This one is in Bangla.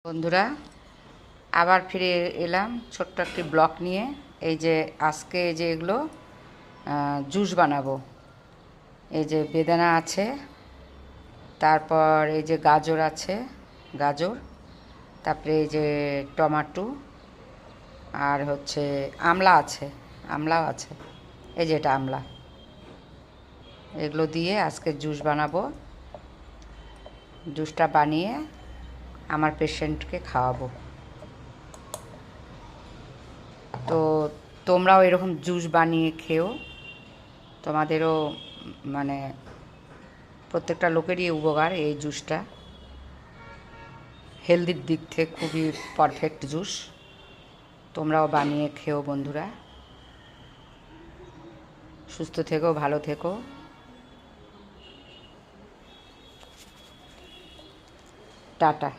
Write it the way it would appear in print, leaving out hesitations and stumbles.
বন্ধুরা, আবার ফিরে এলাম ছোট্ট একটি ব্লগ নিয়ে। এই যে আজকে যে এগুলো জুস বানাবো। এই যে বেদানা আছে, তারপর এই যে গাজর আছে, গাজর, তারপরে এই যে টমাটো, আর হচ্ছে আমলা আছে, আমলাও আছে। এই যে এটা আমলা। এগুলো দিয়ে আজকে জুস বানাবো। জুসটা বানিয়ে আমার পেশেন্টকে খাওয়াবো। তো তোমরাও এরকম জুস বানিয়ে খেও। তোমাদেরও মানে প্রত্যেকটা লোকেরই উপকার। এই জুসটা হেলদির দিক থেকে খুবই পারফেক্ট জুস। তোমরাও বানিয়ে খেও বন্ধুরা। সুস্থ থেকো, ভালো থেকো। টাটা।